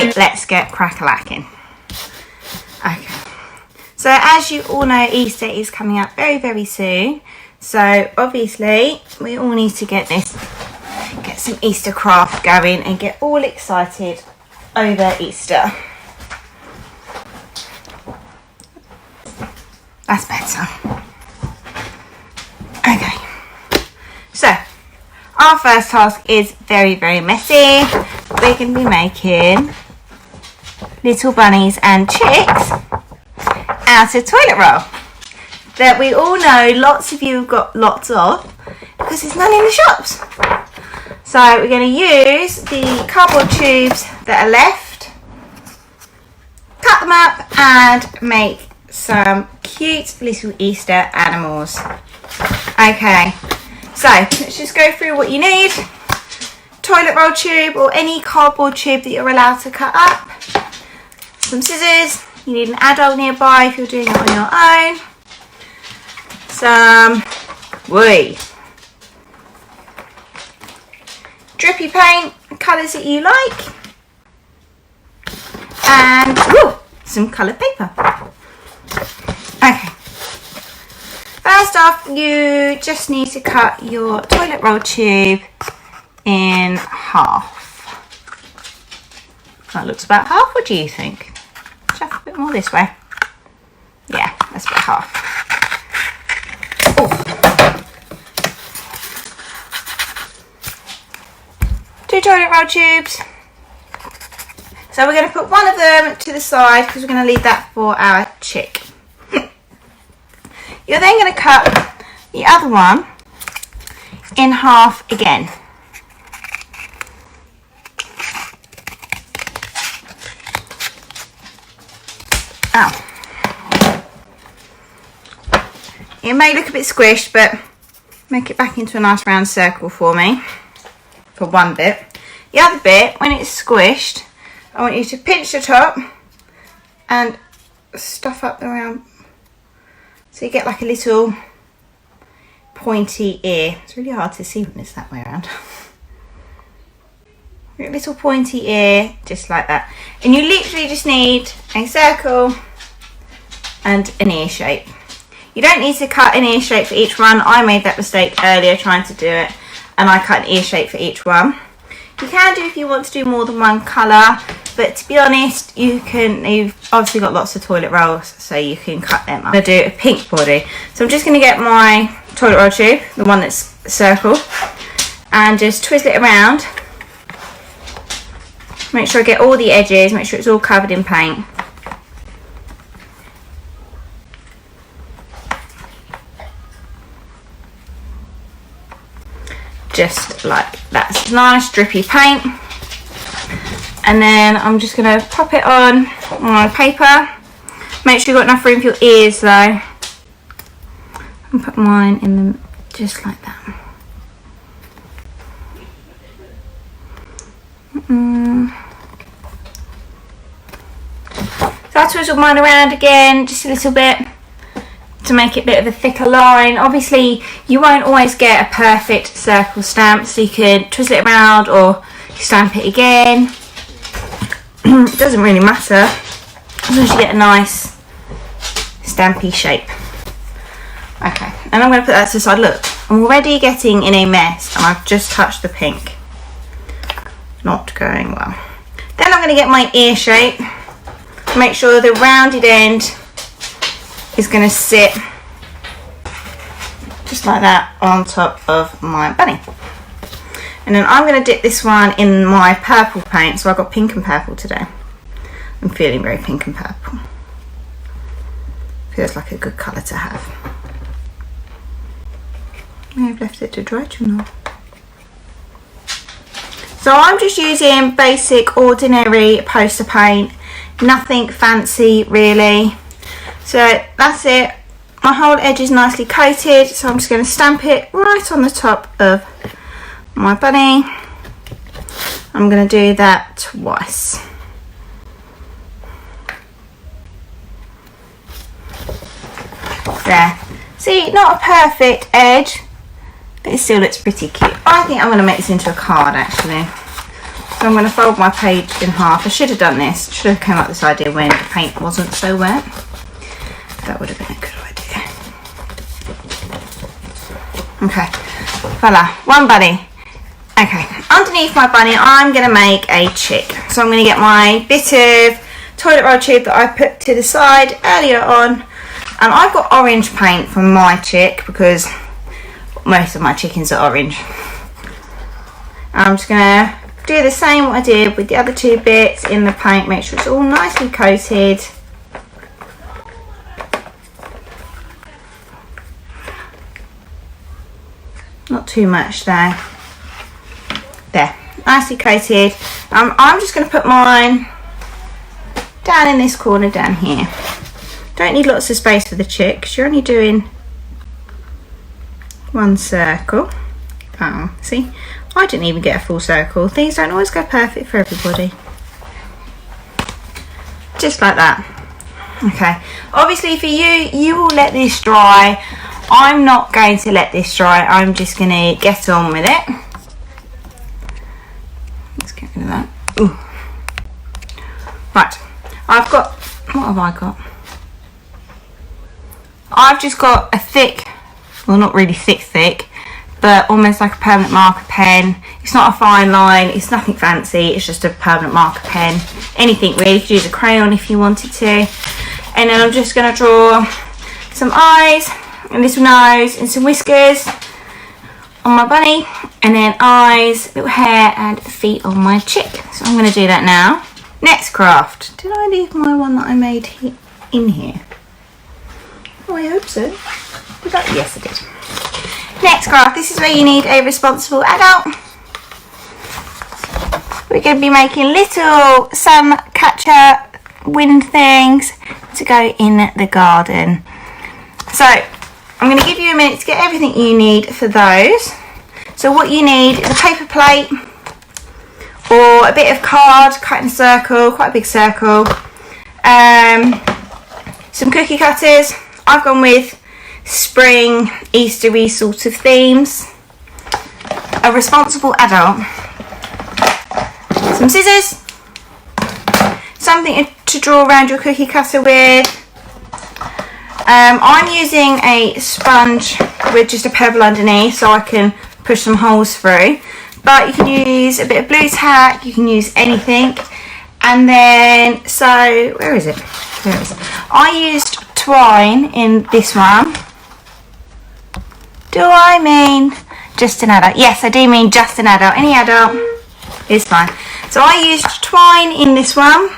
say, let's get crack-a-lacking. Okay. So as you all know, Easter is coming up very, very soon. So obviously we all need to get some Easter craft going and get all excited over Easter. That's better. Okay. So our first task is very, very messy. We're going to be making little bunnies and chicks out of toilet roll that we all know lots of you have got lots of because there's none in the shops. So we're going to use the cardboard tubes that are left, cut them up and make some cute little Easter animals. Okay, so let's just go through what you need. Toilet roll tube or any cardboard tube that you're allowed to cut up. Some scissors. You need an adult nearby if you're doing it on your own. Some drippy paint, colours that you like. And some coloured paper. Okay. First off, you just need to cut your toilet roll tube in half. That looks about half. What do you think? Just a bit more this way. Yeah, that's about half. Ooh. 2 toilet roll tubes. So we're going to put one of them to the side because we're going to leave that for our chick. You're then going to cut the other one in half again. Ow. It may look a bit squished, but make it back into a nice round circle for me for one bit. The other bit, when it's squished, I want you to pinch the top and stuff up around so you get like a little pointy ear. It's really hard to see when it's that way around. A little pointy ear, just like that. And you literally just need a circle and an ear shape. You don't need to cut an ear shape for each one. I made that mistake earlier trying to do it, and I cut an ear shape for each one. You can do if you want to do more than one colour, but to be honest, you've obviously got lots of toilet rolls, so you can cut them up. I'm going to do a pink body. So I'm just going to get my toilet roll tube, the one that's circle, and just twist it around. Make sure I get all the edges, make sure it's all covered in paint. Just like that. It's nice drippy paint. And then I'm just going to pop it on my paper. Make sure you've got enough room for your ears though. And put mine in them just like that. So I twizzled mine around again just a little bit to make it a bit of a thicker line. Obviously you won't always get a perfect circle stamp, so you can twizzle it around or stamp it again. It doesn't really matter as long as you get a nice stampy shape. Okay, and I'm going to put that to the side. Look, I'm already getting in a mess and I've just touched the pink. Not going well. Then I'm going to get my ear shape. Make sure the rounded end is going to sit just like that on top of my bunny. And then I'm going to dip this one in my purple paint. So I've got pink and purple today. I'm feeling very pink and purple. Feels like a good colour to have. I've left it to dry too long. So I'm just using basic ordinary poster paint, nothing fancy really. So that's it. My whole edge is nicely coated, so I'm just going to stamp it right on the top of my bunny. I'm going to do that twice. There. See, not a perfect edge, but it still looks pretty cute. I think I'm going to make this into a card actually. So I'm going to fold my page in half. I should have done this. Should have come up with this idea when the paint wasn't so wet. That would have been a good idea. Okay, voila, one bunny. Okay, underneath my bunny, I'm going to make a chick. So I'm going to get my bit of toilet roll tube that I put to the side earlier on. And I've got orange paint for my chick because most of my chickens are orange. I'm just going to do the same what I did with the other two bits in the paint. Make sure it's all nicely coated. Not too much there. There, nicely coated. I'm just going to put mine down in this corner down here. Don't need lots of space for the chick because you're only doing one circle. Oh, see, I didn't even get a full circle. Things don't always go perfect for everybody. Just like that. Okay, obviously for you, you will let this dry. I'm not going to let this dry. I'm just going to get on with it. Let's get rid of that. Ooh. Right, I've got, what have I got? I've just got a thick, well not really thick, but almost like a permanent marker pen. It's not a fine line, it's nothing fancy, it's just a permanent marker pen. Anything really, you could use a crayon if you wanted to. And then I'm just going to draw some eyes, a little nose and some whiskers on my bunny, and then eyes, little hair and feet on my chick. So I'm going to do that now. Next craft. Did I leave my one that I made in here? Oh, I hope so. Did I? Yes, I did. Next craft. This is where you need a responsible adult. We're going to be making little sun catcher wind things to go in the garden. So I'm going to give you a minute to get everything you need for those. So what you need is a paper plate or a bit of card cut in a circle, quite a big circle. Some cookie cutters. I've gone with spring, Eastery sort of themes. A responsible adult. Some scissors. Something to draw around your cookie cutter with. I'm using a sponge with just a pebble underneath so I can push some holes through. But you can use a bit of blue tack, you can use anything. And then, so, where is it? There it is. I used twine in this one. Do I mean just an adult? Yes, I do mean just an adult. Any adult is fine. So I used twine in this one.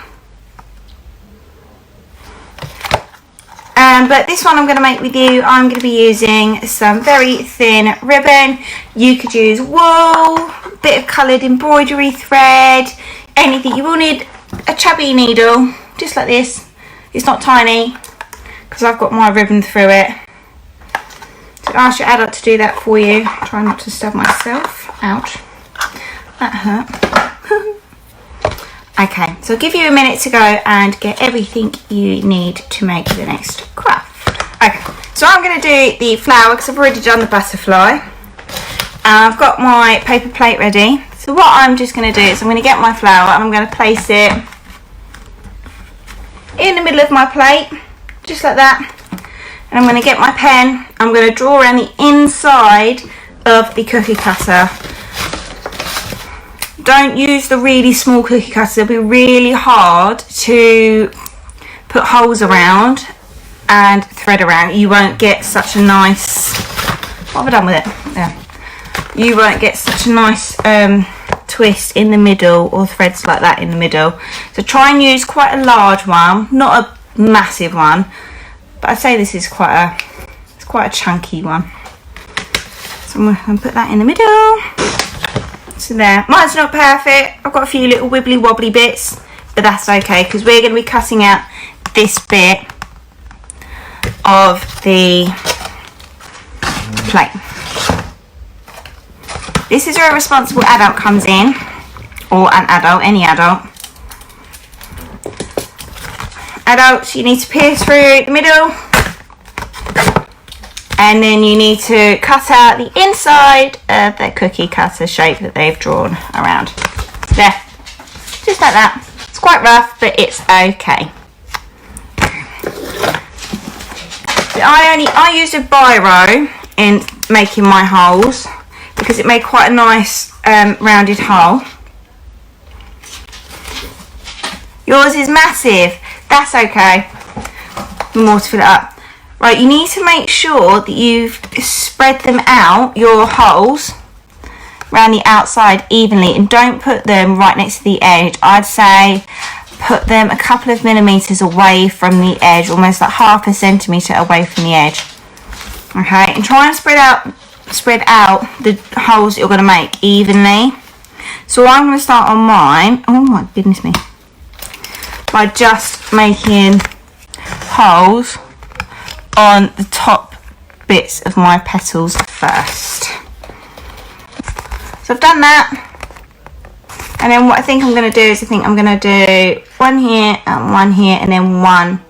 But this one I'm going to make with you, I'm going to be using some very thin ribbon. You could use wool, bit of coloured embroidery thread, anything. You will need a chubby needle, just like this. It's not tiny, because I've got my ribbon through it. So ask your adult to do that for you. Try not to stab myself. Ouch. That hurt. Okay, so I'll give you a minute to go and get everything you need to make the next craft. Okay, so I'm going to do the flower because I've already done the butterfly. And I've got my paper plate ready. So what I'm just going to do is I'm going to get my flower and I'm going to place it in the middle of my plate, just like that. And I'm going to get my pen. I'm going to draw around the inside of the cookie cutter. Don't use the really small cookie cutters. It'll be really hard to put holes around and thread around. You won't get such a nice, what have I done with it? There. You won't get such a nice twist in the middle or threads like that in the middle. So try and use quite a large one, not a massive one, but I'd say this is quite a chunky one. So I'm going to put that in the middle. So there, mine's not perfect. I've got a few little wibbly wobbly bits, but that's okay because we're going to be cutting out this bit of the plate. This is where a responsible adult comes in, or an adult, any adult. Adults, you need to pierce through the middle, and then you need to cut out the inside of the cookie cutter shape that they've drawn around. There, Just like that. It's quite rough, but it's okay. I used a biro in making my holes because it made quite a nice rounded hole. Yours is massive. That's okay. More to fill it up. Right, you need to make sure that you've spread them out, your holes, around the outside evenly, and don't put them right next to the edge. I'd say put them a couple of millimeters away from the edge, almost like half a centimeter away from the edge. Okay, and try and spread out the holes that you're going to make evenly. So I'm going to start on mine. Oh my goodness me! By just making holes on the top bits of my petals first. So I've done that. And then what I think I'm going to do is I'm going to do one here, and then one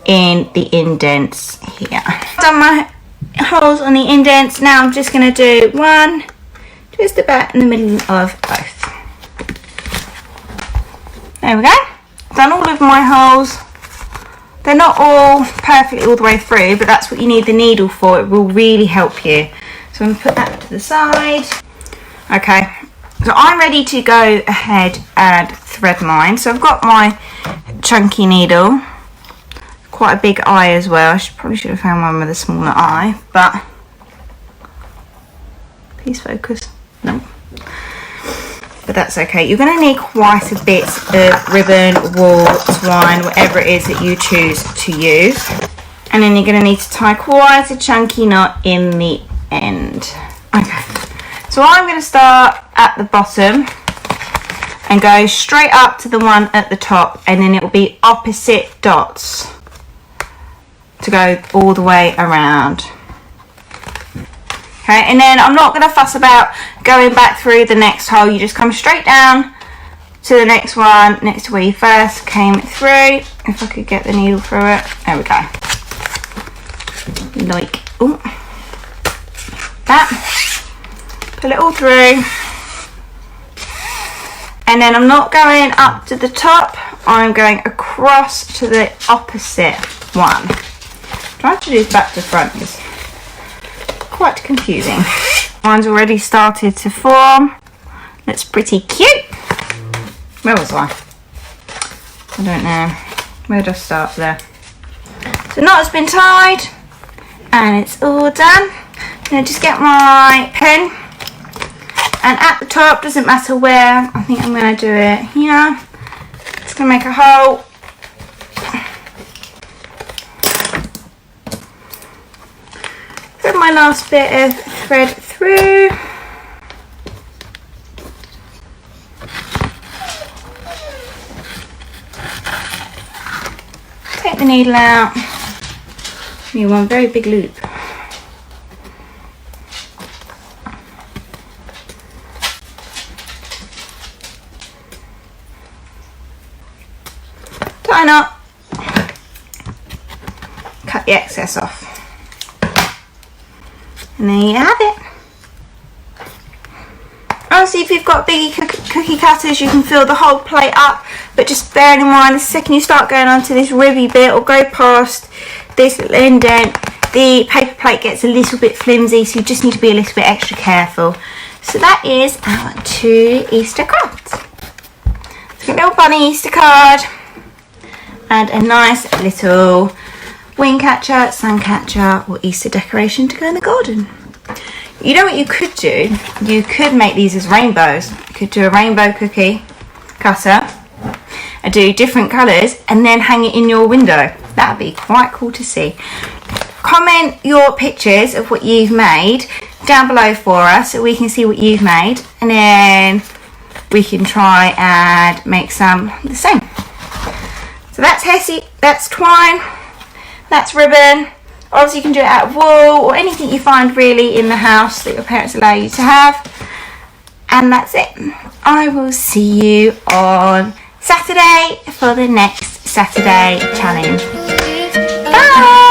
in the indents here. I've done my holes on the indents. Now I'm just going to do one just about in the middle of both. There we go. I've done all of my holes. They're not all perfectly all the way through, but that's what you need the needle for. It will really help you. So I'm going to put that to the side. Okay. So I'm ready to go ahead and thread mine. So I've got my chunky needle, quite a big eye as well. I probably should have found one with a smaller eye, but please focus. No, but that's okay. You're going to need quite a bit of ribbon, wool, twine, whatever it is that you choose to use, and then you're going to need to tie quite a chunky knot in the end. Okay. So I'm going to start at the bottom and go straight up to the one at the top, and then it will be opposite dots to go all the way around. Okay, and then I'm not going to fuss about going back through the next hole. You just come straight down to the next one, next to where you first came through. If I could get the needle through it. There we go. Like, ooh, that. Pull it all through, and then I'm not going up to the top, I'm going across to the opposite one. Trying to do this back to front is quite confusing. Mine's already started to form. Looks pretty cute. Where was I? I don't know. Where did I start there? So knot has been tied and it's all done. I'm going to just get my pen. And at the top, doesn't matter where, I think I'm going to do it here. Just going to make a hole. Put my last bit of thread through. Take the needle out. You want a very big loop. Tie a knot, cut the excess off, and there you have it. Obviously, if you've got biggie cookie cutters, you can fill the whole plate up, but just bearing in mind the second you start going onto this ribby bit or go past this little indent, the paper plate gets a little bit flimsy, so you just need to be a little bit extra careful. So that is our 2 Easter cards. So a little bunny Easter card, and a nice little wing catcher, sun catcher, or Easter decoration to go in the garden. You know what you could do? You could make these as rainbows. You could do a rainbow cookie cutter and do different colours and then hang it in your window. That would be quite cool to see. Comment your pictures of what you've made down below for us so we can see what you've made, and then we can try and make some the same. So that's hessie, that's twine, that's ribbon. Obviously you can do it out of wool or anything you find really in the house that your parents allow you to have. And that's it. I will see you on Saturday for the next Saturday challenge. Bye!